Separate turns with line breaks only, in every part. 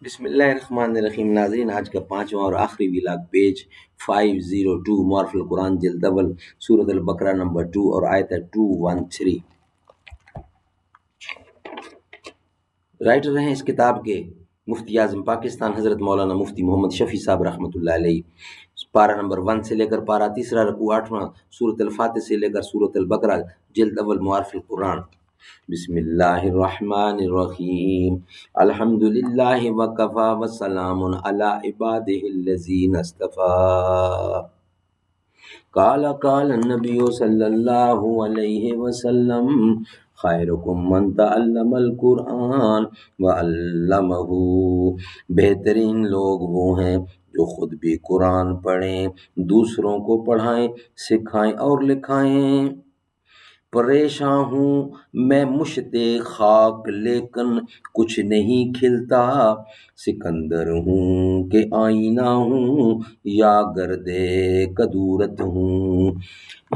بسم اللہ الرحمن الرحیم۔ ناظرین، آج کا پانچواں اور آخری ولاگ پیج 502 معرف القرآن جلد اول سورۃ البقرہ نمبر 2 اور آیت 213۔ رائٹر ہیں اس کتاب کے مفتی اعظم پاکستان حضرت مولانا مفتی محمد شفیع صاحب رحمۃ اللہ علیہ۔ پارہ نمبر 1 سے لے کر پارہ تیسرا رکوع 8واں، سورۃ الفاتح سے لے کر سورۃ البقرہ جلد اول معرف القرآن۔ بسم اللہ الرحمن الرحیم۔ الحمد للہ وکفی وسلام علی عبادہ الذین اصطفی۔ قال النبی صلی اللہ علیہ وسلم خیرکم من تعلم القرآن وعلمہ۔ بہترین لوگ وہ ہیں جو خود بھی قرآن پڑھیں، دوسروں کو پڑھائیں، سکھائیں اور لکھائیں۔ پریشاں ہوں میں مشت خاک لیکن کچھ نہیں کھلتا، سکندر ہوں کہ آئینہ ہوں یا گرد کدورت ہوں۔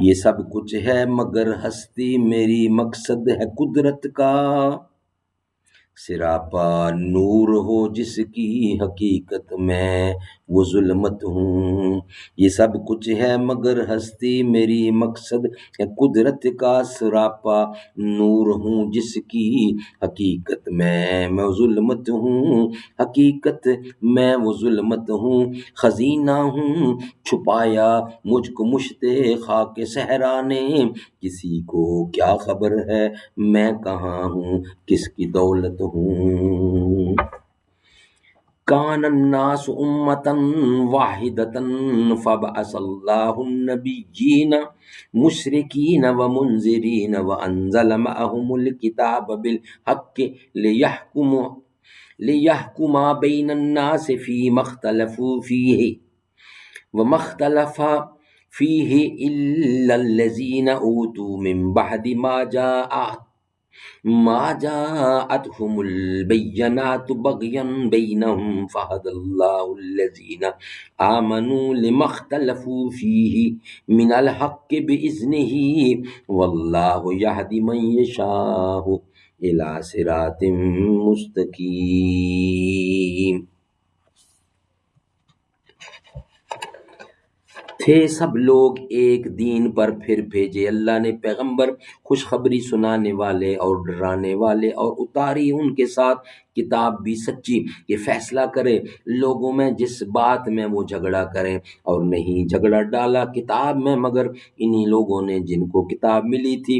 یہ سب کچھ ہے مگر ہستی میری، مقصد ہے قدرت کا۔ سراپا نور ہو جس کی حقیقت میں وہ ظلمت ہوں۔ یہ سب کچھ ہے مگر ہستی میری، مقصد ہے قدرت کا۔ سراپا نور ہوں جس کی حقیقت میں ظلمت ہوں، حقیقت میں وہ ظلمت ہوں۔ خزینہ ہوں چھپایا مجھ کو مشت خاک صحرا نے، کسی کو کیا خبر ہے میں کہاں ہوں، کس کی دولت ہوں۔ کان الناس امة واحدة فبعث الله النبیین مشرکین ومنذرین وانزل معهم الکتاب بالحق لیحکم بین الناس فیما اختلفوا فیہ وما اختلف فیہ الا الذین اوتوا من بعد ما جاءتهم البینات بغیا بینہم فہدی اللہ الذین آمنوا لما اختلفوا فیہ من الحق بإذنہ واللہ یہدی من یشاء الی صراط مستقیم۔ تھے سب لوگ ایک دین پر، پھر بھیجے اللہ نے پیغمبر خوشخبری سنانے والے اور ڈرانے والے، اور اتاری ان کے ساتھ کتاب بھی سچی کہ فیصلہ کرے لوگوں میں جس بات میں وہ جھگڑا کریں، اور نہیں جھگڑا ڈالا کتاب میں مگر انہی لوگوں نے جن کو کتاب ملی تھی،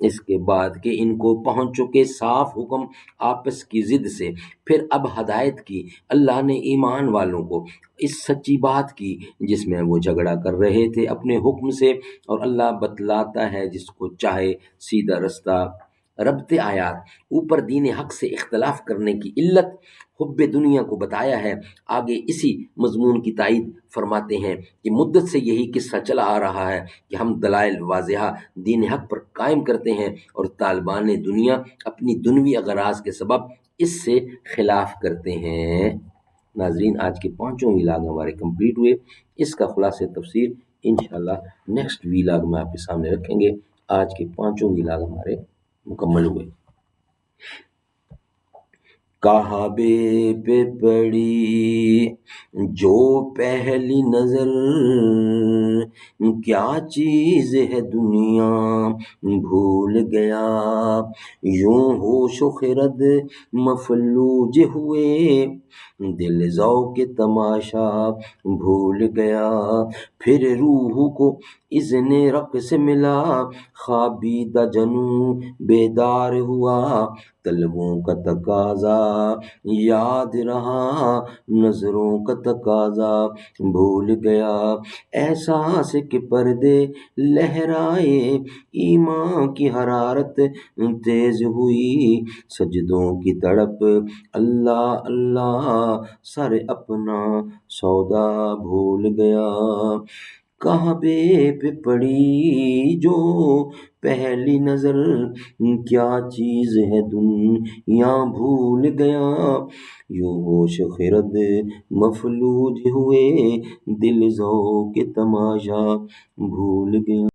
اس کے بعد کہ ان کو پہنچ چکے صاف حکم آپس کی ضد سے۔ پھر اب ہدایت کی اللہ نے ایمان والوں کو اس سچی بات کی جس میں وہ جھگڑا کر رہے تھے اپنے حکم سے، اور اللہ بتلاتا ہے جس کو چاہے سیدھا رستہ۔ ربط آیات اوپر دین حق سے اختلاف کرنے کی علت حب دنیا کو بتایا ہے، آگے اسی مضمون کی تائید فرماتے ہیں کہ مدت سے یہی قصہ چلا آ رہا ہے کہ ہم دلائل واضحہ دین حق پر قائم کرتے ہیں، اور طالبان دنیا اپنی دنیوی اغراض کے سبب اس سے خلاف کرتے ہیں۔ ناظرین، آج کے پانچوں ویلاگ ہمارے کمپلیٹ ہوئے، اس کا خلاصہ تفسیر انشاءاللہ نیکسٹ ویلاگ میں آپ کے سامنے رکھیں گے۔ آج کے پانچوں ویلاگ ہمارے مکمل ہوئے۔ کعبے پہ پڑی جو پہلی نظر، کیا چیز ہے دنیا بھول گیا، یوں ہوش و خرد مفلوج ہوئے، دل ذوق تماشا بھول گیا، پھر روح کو اذن رقص ملا، خوابیدہ جنوں بیدار ہوا، طلبوں کا تقاضا یاد رہا، نظروں کا تقاضا بھول گیا، احساس کے پردے لہرائے، ایمان کی حرارت تیز ہوئی، سجدوں کی تڑپ اللہ اللہ، سر اپنا سودا بھول گیا۔ کعبے پہ پڑی جو پہلی نظر، کیا چیز ہے دنیا بھول گیا، یوں ہوش خرد مفلوج ہوئے، دل ذوق تماشا بھول گیا۔